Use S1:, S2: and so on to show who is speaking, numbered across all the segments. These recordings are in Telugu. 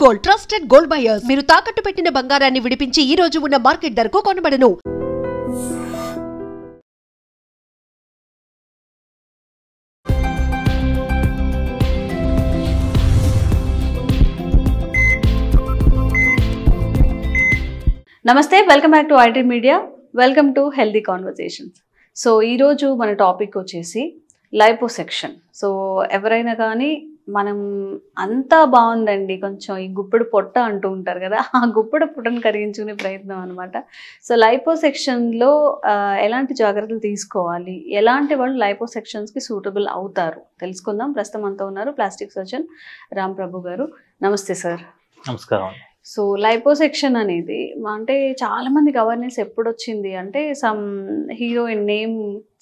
S1: Gold, trusted gold buyers. మీరు తాకట్టు పెట్టిన బంగారాన్ని విడిపించి ఈ రోజు ఉన్న మార్కెట్ ధరకు కొనబడను.
S2: నమస్తే, welcome back to IT media. Welcome to healthy conversations. So ఈరోజు మన టాపిక్ వచ్చేసి లైపోసెక్షన్. సో ఎవరైనా కానీ మనం అంతా బాగుందండి, కొంచెం ఈ గుప్పెడు పొట్ట అంటూ ఉంటారు కదా, ఆ గుప్పెడు పొట్టను కరిగించుకునే ప్రయత్నం అనమాట. సో లైపోసెక్షన్లో ఎలాంటి జాగ్రత్తలు తీసుకోవాలి, ఎలాంటి వాళ్ళు లైపోసెక్షన్స్కి సూటబుల్ అవుతారు తెలుసుకుందాం. ప్రస్తుతం అంతా ఉన్నారు ప్లాస్టిక్ సర్జన్ రామ్ ప్రభు గారు. నమస్తే సార్.
S3: నమస్కారం.
S2: సో లైపోసెక్షన్ అనేది అంటే చాలా మందికి అవేర్నెస్ ఎప్పుడు వచ్చింది అంటే, సమ్ హీరోయిన్ నేమ్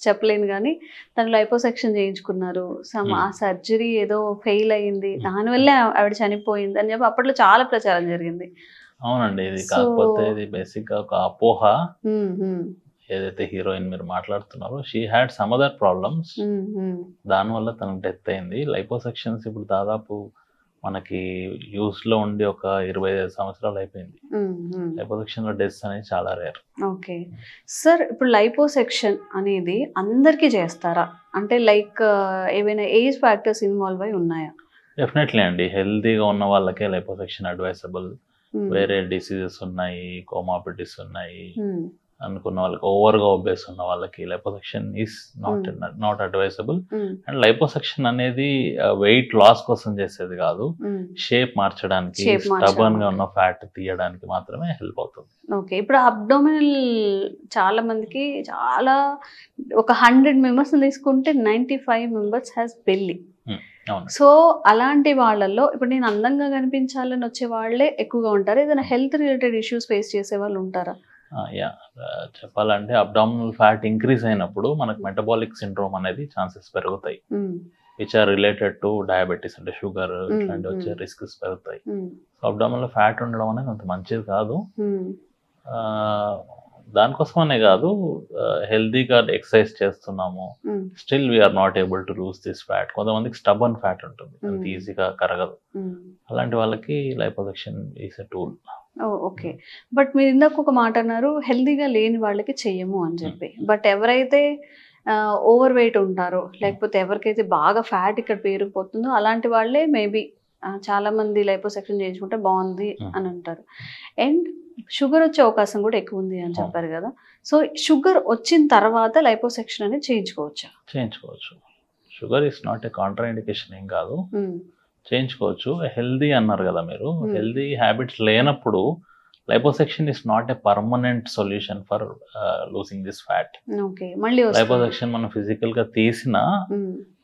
S2: చెప్పలేను కానీ తను లైపోసెక్షన్ చేయించుకున్నారు, సమ్ ఆ సర్జరీ ఏదో ఫెయిల్ అయ్యింది, దానివల్లే ఆవిడ చనిపోయింది అని చెప్పి అప్పట్లో చాలా ప్రచారం జరిగింది.
S3: అవునండి, ఇది కాకపోతే ఇది బేసిక్ గా ఒక అపోహ. ఏదైతే హీరోయిన్ మీరు మాట్లాడుతున్నారో she had some other problems, దానివల్ల తనకు డెత్ అయింది. లైపోసెక్షన్స్ ఇప్పుడు దాదాపు మనకి యూస్ లో ఉండి ఒక 25 సంవత్సరాలు అయిపోయింది. లైపోసెక్షన్ లో డెత్స్ అనేది చాలా రేర్.
S2: ఓకే సార్, ఇప్పుడు లైపోసెక్షన్ అనేది అందరికీ చేస్తారా అంటే లైక్ ఏవైనా ఏజ్ ఫ్యాక్టర్స్ ఇన్వాల్వ్ అయి ఉన్నాయా?
S3: డెఫినెట్లీ అండి, హెల్తీగా ఉన్న వాళ్ళకే లైపోసెక్షన్ అడ్వైజబుల్. వేరే డిసీజెస్ ఉన్నాయి, కోమార్బిడిటీస్ ఉన్నాయి అనుకున్న వాళ్ళకి, ఓవర్గా ఒబేస్ ఉన్న వాళ్ళకి liposuction is not advisable. And liposuction అనేది వెయిట్ లాస్ కోసం చేసేది కాదు, షేప్ మార్చడానికి, స్టబర్న్ గా ఉన్న ఫ్యాట్ తీయడానికి మాత్రమే హెల్ప్ అవుతుంది.
S2: ఓకే, ఇప్పుడు అబ్డోమినల్ చాలా మందికి చాలా ఒక 100 మెంబర్స్ తీసుకుంటే 95 మెంబర్స్ హ్యాస్ బెల్లీ. సో అలాంటి వాళ్ళల్లో ఇప్పుడు నేను అందంగా కనిపించాలని వచ్చే వాళ్ళే ఎక్కువగా ఉంటారు. ఏదైనా హెల్త్ రిలేటెడ్ ఇష్యూస్ ఫేస్ చేసే వాళ్ళు ఉంటారా?
S3: చెప్పాలంటే అబ్డామినల్ ఫ్యాట్ ఇంక్రీజ్ అయినప్పుడు మనకు మెటబాలిక్ సిండ్రోమ్ అనేది ఛాన్సెస్ పెరుగుతాయి, which are related to diabetes, అంటే షుగర్ ఇట్లాంటి వచ్చే రిస్క్స్ పెరుగుతాయి. సో అబ్డామినల్ ఫ్యాట్ ఉండడం అనేది అంత మంచిది కాదు. దానికోసమనే కాదు, హెల్దీగా ఎక్సర్సైజ్ చేస్తున్నాము, still we are not able to lose this fat. కొంతమందికి స్టబర్న్ ఫ్యాట్ ఉంటుంది, అంత ఈజీగా కరగదు. అలాంటి వాళ్ళకి liposuction is a tool.
S2: Okay, but మీరు ఇందాక ఒక మాట అన్నారు, హెల్దీగా లేని వాళ్ళకి చెయ్యము అని చెప్పి. బట్ ఎవరైతే ఓవర్ వెయిట్ ఉంటారో, లేకపోతే ఎవరికైతే బాగా ఫ్యాట్ ఇక్కడ పేరుకుపోతుందో అలాంటి వాళ్ళే మేబీ చాలా మంది లైపోసెక్షన్ చేయించుకుంటే బాగుంది అని అంటారు. అండ్ షుగర్ వచ్చే అవకాశం కూడా ఎక్కువ ఉంది అని చెప్పారు కదా. సో షుగర్ వచ్చిన తర్వాత లైపోసెక్షన్ అనేది చేయించుకోవచ్చా?
S3: చేయించుకోవచ్చు. Sugar is not a Contra indication ఏం కాదు, చేయించుకోవచ్చు. హెల్దీ అన్నారు కదా మీరు, హెల్దీ హ్యాబిట్స్ లేనప్పుడు liposuction is not a permanent solution for losing this fat. Liposuction మనం ఫిజికల్ గా తీసినా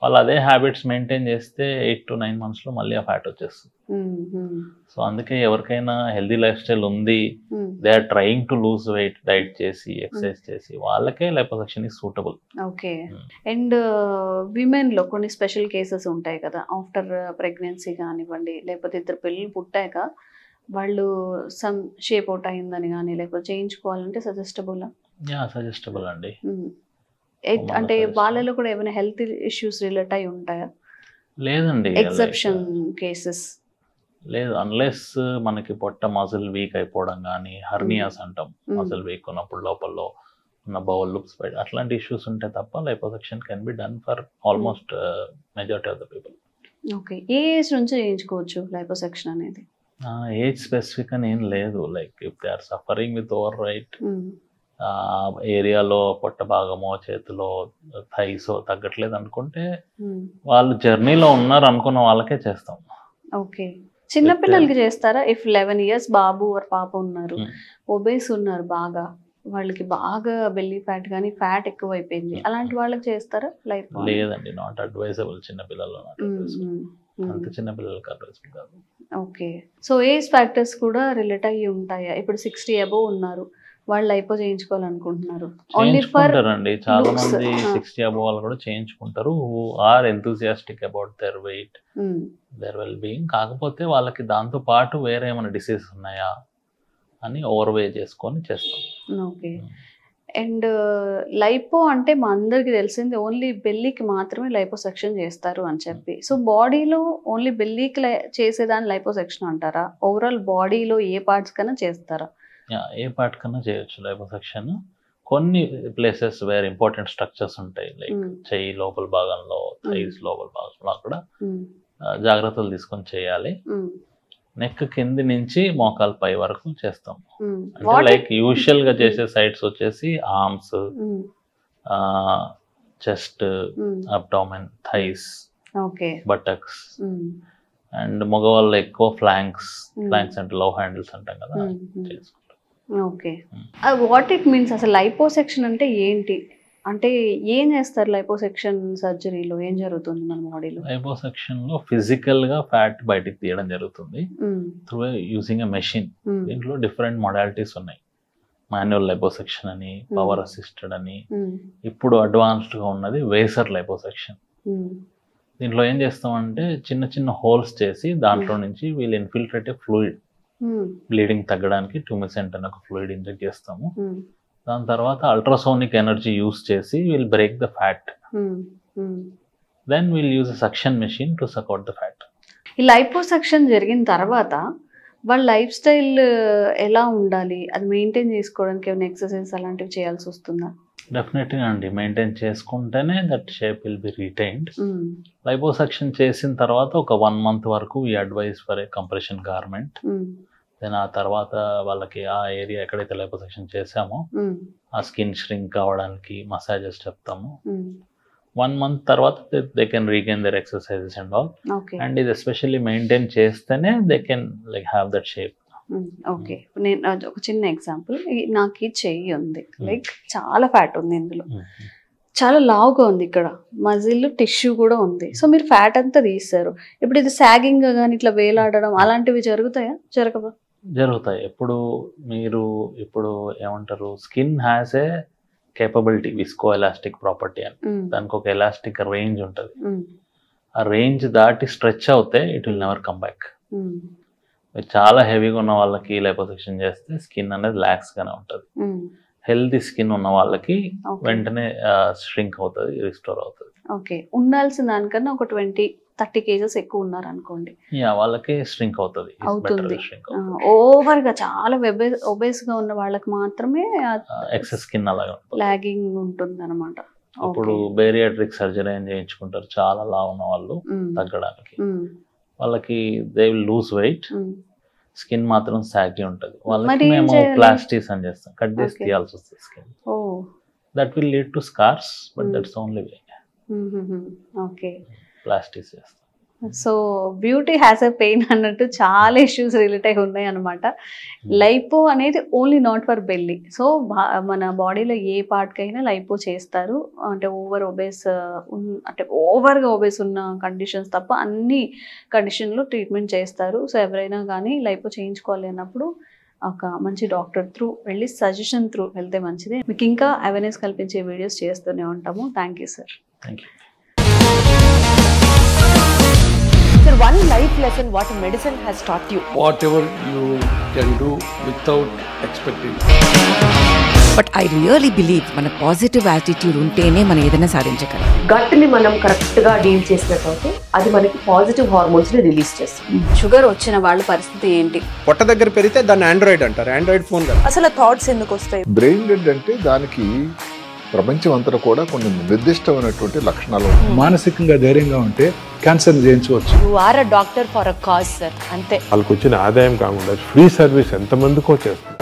S3: వాళ్ళు అదే హ్యాబిట్స్ మెయింటైన్ చేస్తే 8 to 9 months లో మళ్ళీ ఆ ఫ్యాట్ వచ్చేస్తుంది. సో అందుకే ఎవరికైనా హెల్దీ లైఫ్ స్టైల్ ఉంది, they are trying to lose weight, diet చేసి ఎక్సర్సైజ్ చేసి, వాళ్ళకే liposuction is suitable.
S2: Okay, and women లో కొన్ని స్పెషల్ కేసెస్ ఉంటాయి కదా, ఆఫ్టర్ ప్రెగ్నెన్సీ కానివ్వండి, లేకపోతే ఇద్దరు పిల్లలు పుట్టాక వాళ్ళు సమ్ షేప్ అవుట్ అయిందని కానీ లేకపోతే చేయించుకోవాలంటే సజెస్టబుల్?
S3: సజెస్టబుల్ అండి.
S2: అంటే వాళ్ళలో కూడా ఏమైనా హెల్త్ ఇష్యూస్ రిలేట్ అయి ఉంటాయా?
S3: లేదండి,
S2: ఎక్సెప్షన్ కేసెస్
S3: లేదు. అన్లెస్ మనకి పొట్ట మజిల్ వీక్ అయిపోవడం కానీ, హర్నియాస్ అంటాం, మజిల్ వీక్ ఉన్నప్పుడు లోపల ఉన్న బౌల్ లుప్స్ బయట, అట్లాంటి ఇష్యూస్ ఉంటే తప్ప liposuction can be done for almost majority of the people.
S2: Okay, ఏ ఏజ్ నుంచి చేయించుకోవచ్చు లైపోసెక్షన్ అనేది?
S3: ఏజ్ స్పెసిఫిక్ అని ఏం లేదు. Like if they are suffering with overweight, ఏరియాలో పొట్ట భాగమో చేతిలో థైసో తగ్గట్లేదు అనుకుంటే, వాళ్ళు జర్నీలో ఉన్నారు అనుకున్న వాళ్ళకే చేస్తాం.
S2: ఓకే, చిన్నపిల్లలకి చేస్తారా? ఇఫ్ 11 years బాబు ఆర్ పాప ఉన్నారు, ఒబేస్ ఉన్నారు, బాగా వాళ్ళకి బాగా బెల్లీ ఫ్యాట్ కానీ ఫ్యాట్ ఎక్కువ అయిపోయింది, అలాంటి వాళ్ళకి చేస్తారా?
S3: లేదండి, నాట్ అడ్వైజబుల్. చిన్నపిల్లలు అంత చిన్నపిల్లలకి అడ్వైజబుల్ కాదు.
S2: ఓకే, సో ఏజ్ ఫ్యాక్టర్స్ కూడా రిలేట్ అయ్యి ఉంటాయా? ఇప్పుడు 60 above ఉన్నారు, వాళ్ళు లైపో చేయించుకోవాలనుకుంటున్నారు.
S3: చేయించుకుంటారండి, చాలా మంది 60 above వాళ్ళు కూడా చేయించుకుంటారు, who are enthusiastic about their weight, their well being. కాకపోతే వాళ్ళకి దాంతో పాటు వేరే ఏమైనా డిసీజెస్ ఉన్నాయా అని ఓవర్వే చేసుకొని చేస్తాం.
S2: ఓకే, అండ్ లైపో అంటే మా అందరికి తెలిసింది ఓన్లీ బెల్లీకి మాత్రమే లైపోసెక్షన్ చేస్తారు అని చెప్పి. సో బాడీలో ఓన్లీ బెల్లీకి చేసేదాన్ని లైపోసెక్షన్ అంటారా? ఓవరాల్ బాడీలో ఏ పార్ట్స్ కన్నా చేస్తారా?
S3: ఏ పార్ట్ కన్నా చేయొచ్చు లైపోసెక్షన్. కొన్ని ప్లేసెస్ వేర్ ఇంపార్టెంట్ స్ట్రక్చర్స్ ఉంటాయి, లైక్ చెయ్యి లోపల భాగంలో, థైస్ లోపల భాగంలో అక్కడ జాగ్రత్తలు తీసుకొని చేయాలి. నెక్ కింది నుంచి మోకాలు పై వరకు చేస్తాం. అంటే లైక్ యూజువల్ గా చేసే సైడ్స్ వచ్చేసి arms, chest, abdomen, thighs, buttocks, and మగవాళ్ళు ఎక్కువ ఫ్లాంక్స్ అంటే లవ్ హ్యాండిల్స్ అంటాం కదా చేసుకుంటాం.
S2: ఓకే, వాట్ ఇట్ మీన్స్ అసలు లైపోసెక్షన్ అంటే ఏంటి? అంటే ఏం చేస్తారు లైపోసెక్షన్ సర్జరీలో? ఏం జరుగుతుంది మన బాడీలో?
S3: లైపోసెక్షన్ లో ఫిజికల్ గా ఫ్యాట్ బయటికి తీయడం జరుగుతుంది త్రూ యూజింగ్ ఎ మెషిన్. దీంట్లో డిఫరెంట్ మోడాలిటీస్ ఉన్నాయి. మాన్యువల్ లైపోసెక్షన్ అని, పవర్ అసిస్టెడ్ అని, ఇప్పుడు అడ్వాన్స్డ్ గా ఉన్నది వేసర్ లైపోసెక్షన్. దీంట్లో ఏం చేస్తామంటే చిన్న చిన్న హోల్స్ చేసి దాంట్లో నుంచి వీళ్ళు ఇన్ఫిల్ట్రేట్ ఫ్లూయిడ్, బ్లీడింగ్ తగ్గడానికి ట్యూమిసెంట్ అనే ఒక ఫ్లూయిడ్ ఇంజెక్ట్ చేస్తాము. దాని తర్వాత అల్ట్రాసోనిక్ ఎనర్జీ యూస్ చేసి will break the fat. Then will use suction machine to suck out the fat.
S2: ఈ లైపోసెక్షన్ జరిగిన తర్వాత వాళ్ళ లైఫ్ స్టైల్ ఎలా ఉండాలి? అది మెయింటైన్ చేసుకోవడానికి ఏమైనా ఎక్సర్సైజ్ అలాంటివి చేయాల్సి వస్తుందా?
S3: డెఫినెట్గా అండి, మెయింటైన్ చేసుకుంటేనే that shape will be retained. Liposuction చేసిన తర్వాత ఒక 1 month వరకు we advise for a compression garment. Then ఆ తర్వాత వాళ్ళకి ఆ ఏరియా ఎక్కడైతే లైపోసెక్షన్ చేసామో ఆ స్కిన్ ష్రింక్ అవ్వడానికి మసాజెస్ చెప్తాము. 1 month తర్వాత they can regain their exercises and all. And ఇది ఎస్పెషల్లీ మెయింటైన్ చేస్తేనే they can like have that shape.
S2: Okay, నేను ఒక చిన్న ఎగ్జాంపుల్, నాకు ఈ చెయ్యి ఉంది, లైక్ చాలా ఫ్యాట్ ఉంది ఇందులో, చాలా లావుగా ఉంది, ఇక్కడ మజిల్ టిష్యూ కూడా ఉంది. సో మీరు ఫ్యాట్ అంతా తీస్తారు. ఇప్పుడు ఇది సాగింగ్ కానీ ఇట్లా వేలాడడం అలాంటివి జరుగుతాయా?
S3: జరుగుతాయి. ఇప్పుడు ఏమంటారు, skin has a capability, visco elastic property అని, దానికి ఒక ఎలాస్టిక్ రేంజ్ ఉంటుంది. ఆ రేంజ్ దాటి స్ట్రెచ్ అవుతే it will never come back. చాలా హెవీగా ఉన్న వాళ్ళకి లైపోసెక్షన్ చేస్తే స్కిన్ అనేది ల్యాక్స్ గానే ఉంటుంది. హెల్తీ స్కిన్ ఉన్న వాళ్ళకి వెంటనే ష్రింక్ అవుతుంది, రిస్టోర్ అవుతుంది.
S2: ఓకే, ఉండాల్సిన దానికన్నా ఒక 20-30 kgs ఎక్కువ ఉన్నారు అనుకోండి,
S3: వాళ్ళకి ష్రింక్ అవుతుంది.
S2: ఓవర్ గా చాలా ఒబేస్ గా ఉన్న వాళ్ళకి మాత్రమే
S3: ఎక్సెస్ స్కిన్ అలాగే
S2: లాగింగ్ ఉంటుంది అనమాట.
S3: అప్పుడు బేరియాట్రిక్ సర్జరీ అని చేయించుకుంటారు చాలా లావు ఉన్న వాళ్ళు తగ్గడానికి. వాళ్ళకి they will lose weight, skin మాత్రం సాగి ఉంటుంది. వాళ్ళకి మేము ప్లాస్టిస్ అని చేస్తాం, కట్ చేసి తీయాల్సి వస్తుంది skin. That will lead to scars, but that's only way.
S2: Okay,
S3: plasties చేస్తాం.
S2: So beauty has a pain అన్నట్టు చాలా ఇష్యూస్ రిలేట్ అయి ఉన్నాయి అనమాట. లైపో అనేది only not for belly. So మన బాడీలో ఏ పార్ట్కైనా లైపో చేస్తారు. అంటే ఓవర్గా ఒబేస్ ఉన్న కండిషన్స్ తప్ప అన్ని కండిషన్లో ట్రీట్మెంట్ చేస్తారు. సో ఎవరైనా కానీ లైపో చేయించుకోవాలి అన్నప్పుడు ఒక మంచి డాక్టర్ త్రూ వెళ్ళి సజెషన్ త్రూ వెళ్తే మంచిది. మీకు ఇంకా అవేర్నెస్ కల్పించే వీడియోస్ చేస్తూనే ఉంటాము. Thank you sir.
S3: Thank you.
S1: Sir, one life lesson what medicine has taught you.
S4: Whatever you can do without expecting.
S5: But I really believe మన పాజిటివ్ యాటిట్యూడ్ ఉంటేనే మనం ఏదైనా సాధించగలం.
S6: గట్ ని మనం కరెక్ట్ గా డీల్ చేసినట్లయితే అది మనకి పాజిటివ్ హార్మోన్స్ ని రిలీజ్ చేస్తుంది.
S2: షుగర్ వచ్చిన వాళ్ళ పరిస్థితి ఏంటి?
S7: పొట్ట దగ్గర పెరిగితే దాన్ని ఆండ్రాయిడ్ అంటారు, ఆండ్రాయిడ్ ఫోన్ కదా.
S2: అసలు థాట్స్ ఎందుకు వస్తాయి?
S8: బ్రెయిన్ డెడ్ అంటే దానికి ప్రపంచం అంతా కూడా కొన్ని నిర్దిష్టమైనటువంటి లక్షణాలు.
S4: మానసికంగా ధైర్యంగా ఉంటే క్యాన్సర్ జయించవచ్చు.
S1: You are a doctor for a cause, sir. అంతే.
S9: వాళ్ళకి వచ్చిన ఆదాయం కాకుండా ఫ్రీ సర్వీస్ ఎంతమందికో చేస్తారు.